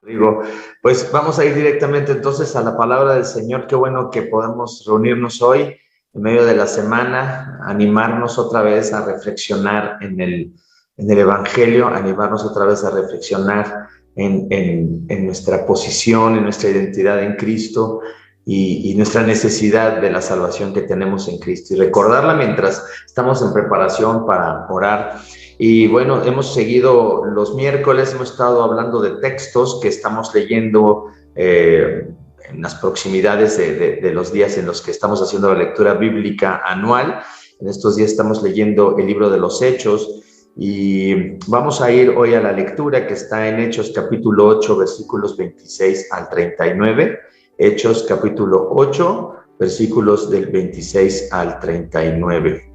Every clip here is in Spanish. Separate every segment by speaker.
Speaker 1: Digo, pues vamos a ir directamente entonces a la palabra del Señor. Qué bueno que podemos reunirnos hoy en medio de la semana, animarnos otra vez a reflexionar en el Evangelio, animarnos otra vez a reflexionar en nuestra posición, en nuestra identidad en Cristo y nuestra necesidad de la salvación que tenemos en Cristo. Y recordarla mientras estamos en preparación para orar. Y bueno, hemos seguido los miércoles, hemos estado hablando de textos que estamos leyendo en las proximidades de los días en los que estamos haciendo la lectura bíblica anual. En estos días estamos leyendo el libro de los Hechos y vamos a ir hoy a la lectura que está en Hechos capítulo 8, versículos 26 al 39. Hechos capítulo 8, versículos del 26 al 39.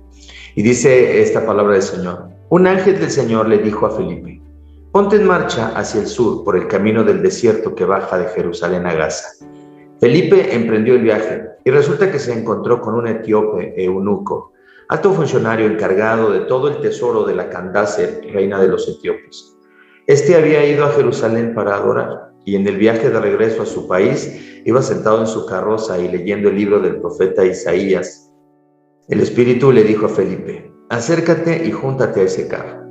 Speaker 1: Y dice esta palabra del Señor. Un ángel del Señor le dijo a Felipe, ponte en marcha hacia el sur por el camino del desierto que baja de Jerusalén a Gaza. Felipe emprendió el viaje y resulta que se encontró con un etíope eunuco, alto funcionario encargado de todo el tesoro de la Candace, reina de los etíopes. Este había ido a Jerusalén para adorar y en el viaje de regreso a su país iba sentado en su carroza y leyendo el libro del profeta Isaías. El Espíritu le dijo a Felipe, acércate y júntate a ese carro.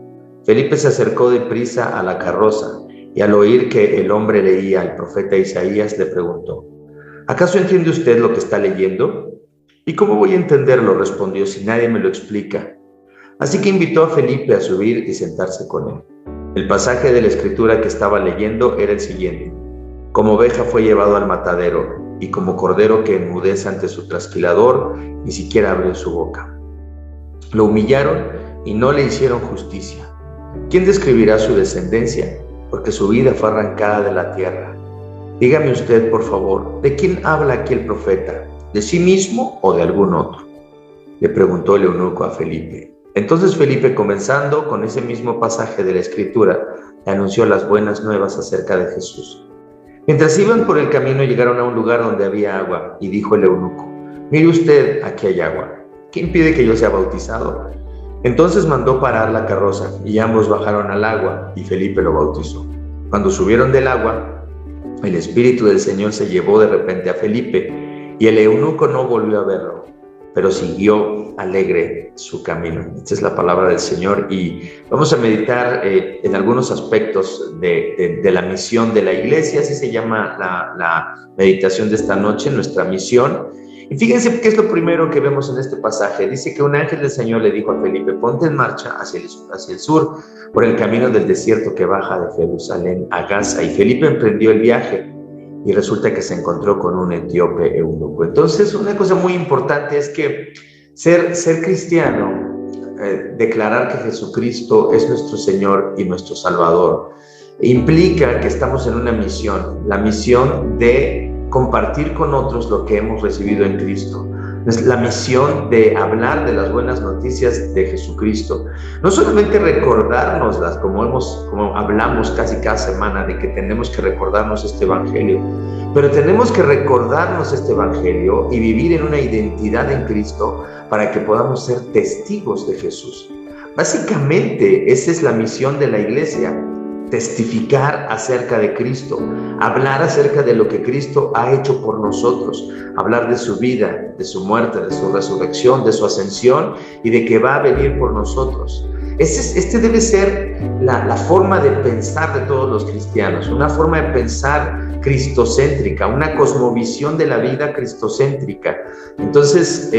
Speaker 1: Felipe se acercó deprisa a la carroza y al oír que el hombre leía al profeta Isaías le preguntó, ¿acaso entiende usted lo que está leyendo? ¿Y cómo voy a entenderlo?, respondió, si nadie me lo explica. Así que invitó a Felipe a subir y sentarse con él. El pasaje de la escritura que estaba leyendo era el siguiente. Como oveja fue llevado al matadero y como cordero que enmudece ante su trasquilador, ni siquiera abrió su boca. Lo humillaron y no le hicieron justicia. ¿Quién describirá su descendencia? Porque su vida fue arrancada de la tierra. Dígame usted, por favor, ¿de quién habla aquí el profeta? ¿De sí mismo o de algún otro? Le preguntó el eunuco a Felipe. Entonces Felipe, comenzando con ese mismo pasaje de la Escritura, le anunció las buenas nuevas acerca de Jesús. Mientras iban por el camino llegaron a un lugar donde había agua y dijo el eunuco, mire usted, aquí hay agua. ¿Qué impide que yo sea bautizado? Entonces mandó parar la carroza y ambos bajaron al agua y Felipe lo bautizó. Cuando subieron del agua, el Espíritu del Señor se llevó de repente a Felipe y el eunuco no volvió a verlo, pero siguió alegre su camino. Esta es la palabra del Señor y vamos a meditar en algunos aspectos de la misión de la iglesia. Así se llama la meditación de esta noche, nuestra misión. Y fíjense qué es lo primero que vemos en este pasaje. Dice que un ángel del Señor le dijo a Felipe, ponte en marcha hacia el sur por el camino del desierto que baja de Jerusalén a Gaza. Y Felipe emprendió el viaje y resulta que se encontró con un etíope eunuco. Entonces, una cosa muy importante es que ser cristiano, declarar que Jesucristo es nuestro Señor y nuestro Salvador, implica que estamos en una misión, la misión de compartir con otros lo que hemos recibido en Cristo. Es la misión de hablar de las buenas noticias de Jesucristo. No solamente recordárnoslas, como hablamos casi cada semana, de que tenemos que recordarnos este Evangelio, pero tenemos que recordarnos este Evangelio y vivir en una identidad en Cristo para que podamos ser testigos de Jesús. Básicamente, esa es la misión de la iglesia. Testificar acerca de Cristo, hablar acerca de lo que Cristo ha hecho por nosotros, hablar de su vida, de su muerte, de su resurrección, de su ascensión y de que va a venir por nosotros. Este debe ser la forma de pensar de todos los cristianos, una forma de pensar cristocéntrica, una cosmovisión de la vida cristocéntrica. Entonces,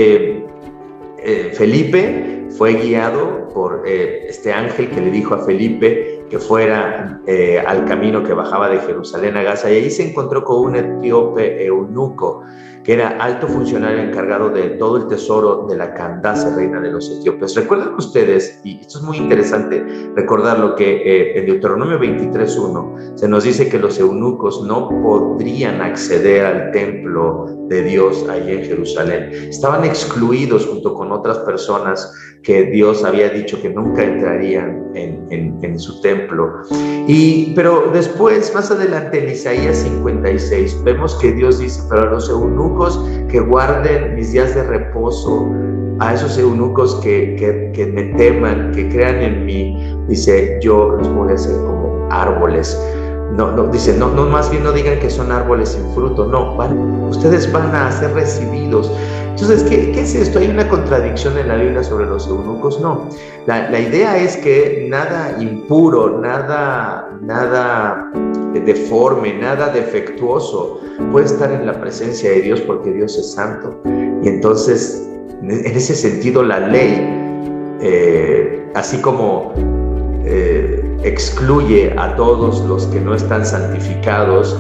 Speaker 1: Felipe fue guiado por este ángel que le dijo a Felipe que fuera al camino que bajaba de Jerusalén a Gaza, y ahí se encontró con un etíope eunuco, que era alto funcionario encargado de todo el tesoro de la Candace, reina de los etíopes. Recuerden ustedes, y esto es muy interesante recordarlo, que en Deuteronomio 23:1 se nos dice que los eunucos no podrían acceder al templo de Dios ahí en Jerusalén. Estaban excluidos junto con otras personas que Dios había dicho que nunca entrarían en su templo. Pero después, más adelante en Isaías 56, vemos que Dios dice, pero a los eunucos que guarden mis días de reposo, a esos eunucos que me teman, que crean en mí, dice, yo los voy a hacer como árboles Dice, no, más bien no digan que son árboles sin fruto, no, ustedes van a ser recibidos. Entonces, ¿qué es esto? ¿Hay una contradicción en la Biblia sobre los eunucos? No, la idea es que nada impuro, nada deforme, nada defectuoso puede estar en la presencia de Dios, porque Dios es santo. Y entonces, en ese sentido, la ley, así como excluye a todos los que no están santificados,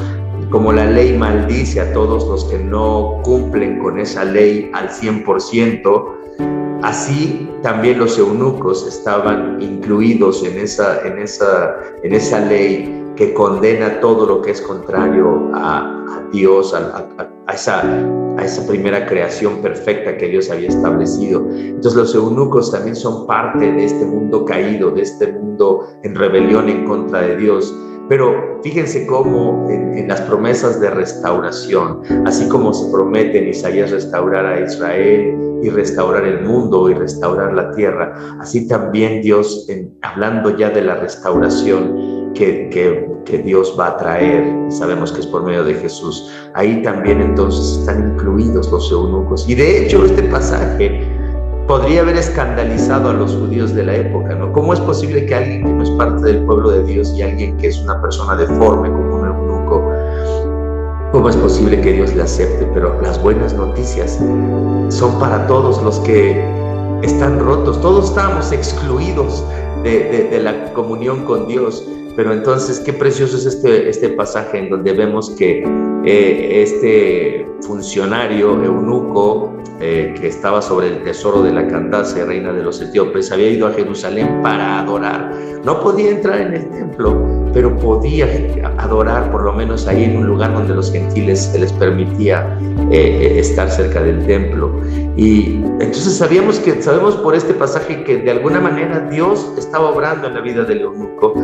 Speaker 1: como la ley maldice a todos los que no cumplen con esa ley al 100%, así también los eunucos estaban incluidos en esa ley que condena todo lo que es contrario a Dios, a esa primera creación perfecta que Dios había establecido. Entonces los eunucos también son parte de este mundo caído, de este mundo en rebelión en contra de Dios. Pero fíjense cómo en las promesas de restauración, así como se promete en Isaías restaurar a Israel y restaurar el mundo y restaurar la tierra, así también Dios, hablando ya de la restauración que Dios va a traer, sabemos que es por medio de Jesús, ahí también entonces están incluidos los eunucos. Y de hecho este pasaje podría haber escandalizado a los judíos de la época, ¿no? ¿Cómo es posible que alguien que no es parte del pueblo de Dios y alguien que es una persona deforme como un eunuco, cómo es posible que Dios le acepte? Pero las buenas noticias son para todos los que están rotos. Todos estábamos excluidos de la comunión con Dios. Pero entonces, qué precioso es este pasaje en donde vemos que este funcionario eunuco que estaba sobre el tesoro de la Candace, reina de los etíopes, había ido a Jerusalén para adorar. No podía entrar en el templo, pero podía adorar por lo menos ahí en un lugar donde los gentiles se les permitía estar cerca del templo. Y entonces sabemos por este pasaje que de alguna manera Dios estaba obrando en la vida del eunuco.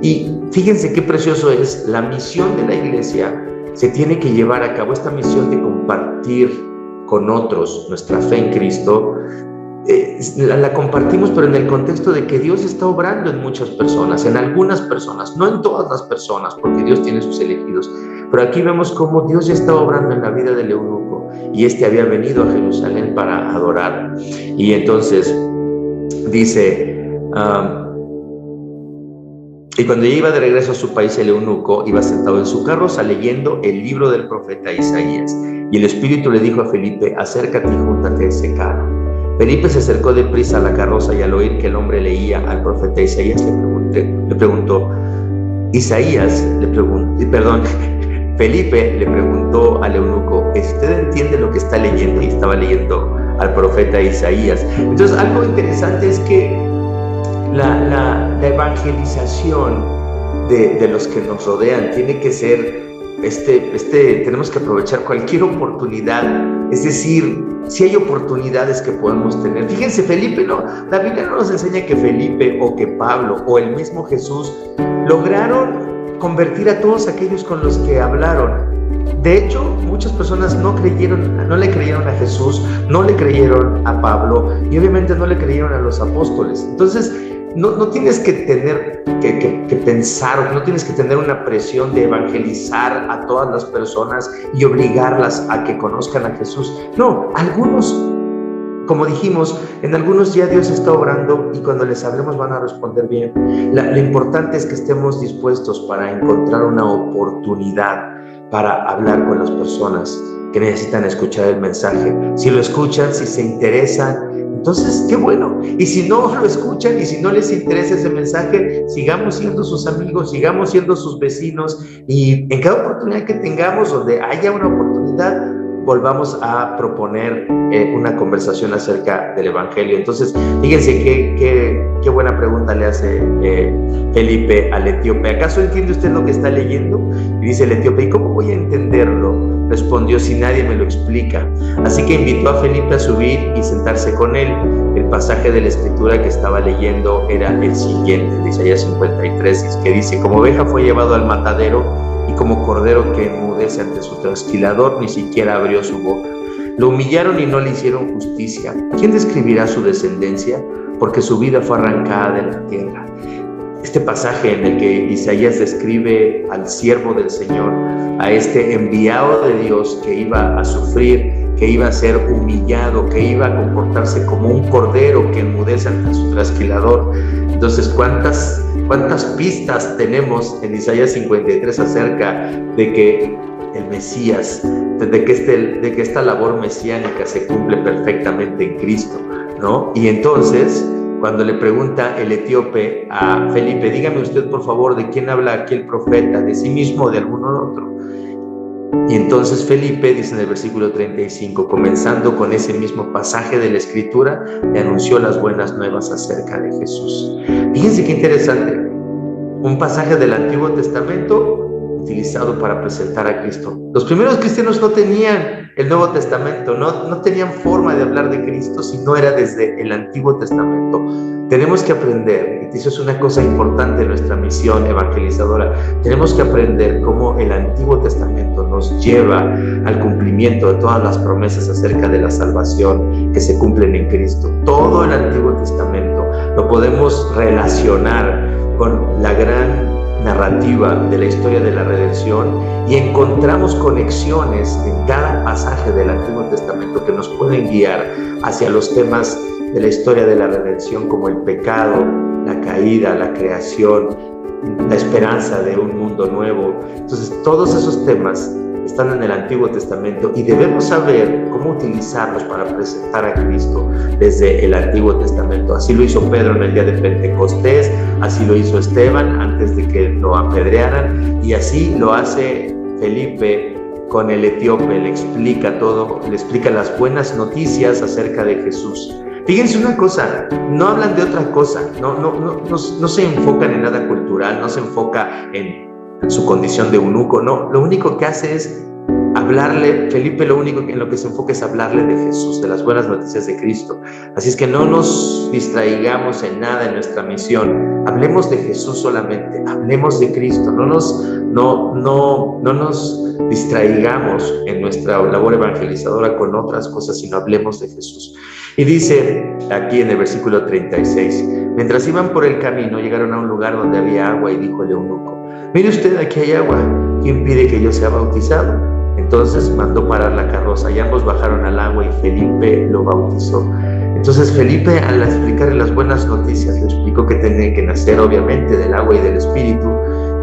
Speaker 1: Y fíjense qué precioso es la misión de la iglesia. Se tiene que llevar a cabo esta misión de compartir con otros nuestra fe en Cristo. La compartimos, pero en el contexto de que Dios está obrando en muchas personas, en algunas personas, no en todas las personas, porque Dios tiene sus elegidos. Pero aquí vemos cómo Dios ya está obrando en la vida del eunuco, y este había venido a Jerusalén para adorar. Y entonces dice, y cuando ya iba de regreso a su país, el eunuco iba sentado en su carroza leyendo el libro del profeta Isaías. Y el Espíritu le dijo a Felipe: acércate y júntate a ese carro. Felipe se acercó deprisa a la carroza, y al oír que el hombre leía al profeta Isaías, Felipe le preguntó al eunuco: ¿usted entiende lo que está leyendo? Y estaba leyendo al profeta Isaías. Entonces, algo interesante es que la evangelización de los que nos rodean tiene que ser, tenemos que aprovechar cualquier oportunidad. Es decir, si hay oportunidades que podemos tener. Fíjense, Felipe, no, la Biblia no nos enseña que Felipe o que Pablo o el mismo Jesús lograron convertir a todos aquellos con los que hablaron. De hecho, muchas personas no le creyeron a Jesús, no le creyeron a Pablo y obviamente no le creyeron a los apóstoles. Entonces, no tienes que tener que pensar, no tienes que tener una presión de evangelizar a todas las personas y obligarlas a que conozcan a Jesús. No, algunos, como dijimos, en algunos ya Dios está obrando y cuando les hablemos van a responder bien. Lo importante es que estemos dispuestos para encontrar una oportunidad para hablar con las personas que necesitan escuchar el mensaje. Si lo escuchan, si se interesan, entonces qué bueno. Y si no lo escuchan y si no les interesa ese mensaje, sigamos siendo sus amigos, sigamos siendo sus vecinos, y en cada oportunidad que tengamos, donde haya una oportunidad, volvamos a proponer una conversación acerca del Evangelio. Entonces, fíjense qué buena pregunta le hace Felipe al etíope. ¿Acaso entiende usted lo que está leyendo? Y dice el etíope: ¿y cómo voy a entenderlo? Respondió: si nadie me lo explica. Así que invitó a Felipe a subir y sentarse con él. El pasaje de la escritura que estaba leyendo era el siguiente, de Isaías 53, que dice: como oveja fue llevado al matadero, y como cordero que enmudece ante su trasquilador, ni siquiera abrió su boca. Lo humillaron y no le hicieron justicia. ¿Quién describirá su descendencia? Porque su vida fue arrancada de la tierra. este pasaje en el que Isaías describe al siervo del Señor, a este enviado de Dios que iba a sufrir, que iba a ser humillado, que iba a comportarse como un cordero que enmudece ante su trasquilador. Entonces, ¿cuántas pistas tenemos en Isaías 53 acerca de que el Mesías, de que esta labor mesiánica se cumple perfectamente en Cristo, ¿no? Y entonces, cuando le pregunta el etíope a Felipe, dígame usted por favor, ¿de quién habla aquí el profeta? ¿De sí mismo o de alguno otro? Y entonces Felipe dice en el versículo 35, comenzando con ese mismo pasaje de la Escritura, le anunció las buenas nuevas acerca de Jesús. Fíjense qué interesante, un pasaje del Antiguo Testamento utilizado para presentar a Cristo. Los primeros cristianos no tenían el Nuevo Testamento, no tenían forma de hablar de Cristo si no era desde el Antiguo Testamento. Tenemos que aprender, y eso es una cosa importante en nuestra misión evangelizadora, tenemos que aprender cómo el Antiguo Testamento nos lleva al cumplimiento de todas las promesas acerca de la salvación que se cumplen en Cristo. Todo el Antiguo Testamento lo podemos relacionar con la gran narrativa de la historia de la redención y encontramos conexiones en cada pasaje del Antiguo Testamento que nos pueden guiar hacia los temas de la historia de la redención, como el pecado, la caída, la creación, la esperanza de un mundo nuevo. Entonces, todos esos temas están en el Antiguo Testamento y debemos saber cómo utilizarlos para presentar a Cristo desde el Antiguo Testamento. Así lo hizo Pedro en el día de Pentecostés, así lo hizo Esteban antes de que lo apedrearan, y así lo hace Felipe con el etíope. Le explica todo, le explica las buenas noticias acerca de Jesús. Fíjense una cosa, no hablan de otra cosa, no se enfocan en nada cultural, no se enfoca en su condición de eunuco, no, lo único que hace es hablarle. Felipe lo único en lo que se enfoca es hablarle de Jesús, de las buenas noticias de Cristo. Así es que no nos distraigamos en nada en nuestra misión, hablemos de Jesús solamente, hablemos de Cristo, no nos distraigamos en nuestra labor evangelizadora con otras cosas, sino hablemos de Jesús. Y dice aquí en el versículo 36, mientras iban por el camino, llegaron a un lugar donde había agua y dijo el eunuco, mire usted, aquí hay agua, ¿quién pide que yo sea bautizado? Entonces mandó parar la carroza y ambos bajaron al agua y Felipe lo bautizó. Entonces Felipe, al explicarle las buenas noticias, le explicó que tenía que nacer obviamente del agua y del Espíritu,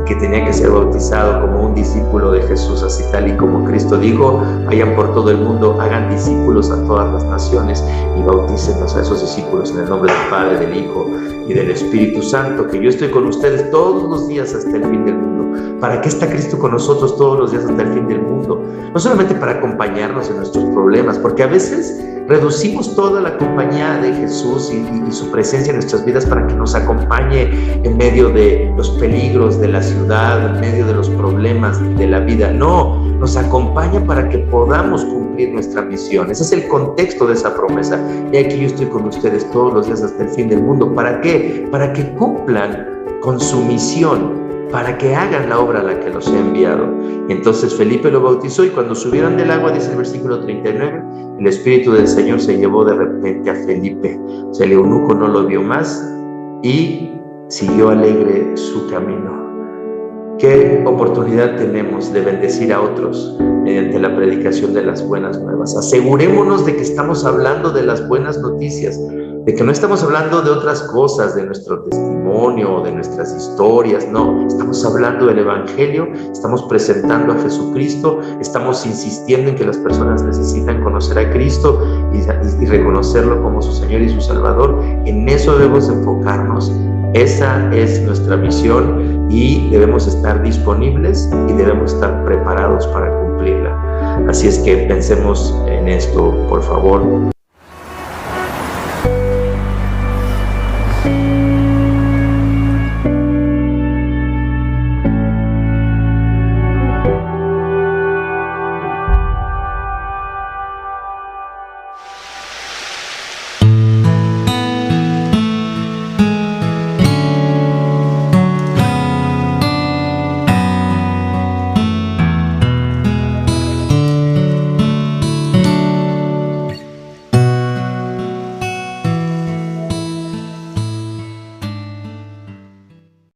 Speaker 1: que tenía que ser bautizado como un discípulo de Jesús, así tal y como Cristo dijo, vayan por todo el mundo, hagan discípulos a todas las naciones y bautícenlos a esos discípulos en el nombre del Padre, del Hijo y del Espíritu Santo, que yo estoy con ustedes todos los días hasta el fin del mundo. ¿Para qué está Cristo con nosotros todos los días hasta el fin del mundo? No solamente para acompañarnos en nuestros problemas, porque a veces reducimos toda la compañía de Jesús y su presencia en nuestras vidas para que nos acompañe en medio de los peligros de la ciudad, en medio de los problemas de la vida. No, nos acompaña para que podamos cumplir nuestra misión. Ese es el contexto de esa promesa. Y aquí yo estoy con ustedes todos los días hasta el fin del mundo. ¿Para qué? Para que cumplan con su misión, para que hagan la obra a la que los he enviado. Y entonces Felipe lo bautizó, y cuando subieron del agua, dice el versículo 39, el Espíritu del Señor se llevó de repente a Felipe. O sea, el eunuco no lo vio más y siguió alegre su camino. ¿Qué oportunidad tenemos de bendecir a otros mediante la predicación de las buenas nuevas? Asegurémonos de que estamos hablando de las buenas noticias, de que no estamos hablando de otras cosas, de nuestro testimonio, de nuestras historias. No, estamos hablando del Evangelio, estamos presentando a Jesucristo, estamos insistiendo en que las personas necesitan conocer a Cristo y reconocerlo como su Señor y su Salvador. En eso debemos enfocarnos. Esa es nuestra misión y debemos estar disponibles y debemos estar preparados para cumplirla. Así es que pensemos en esto, por favor.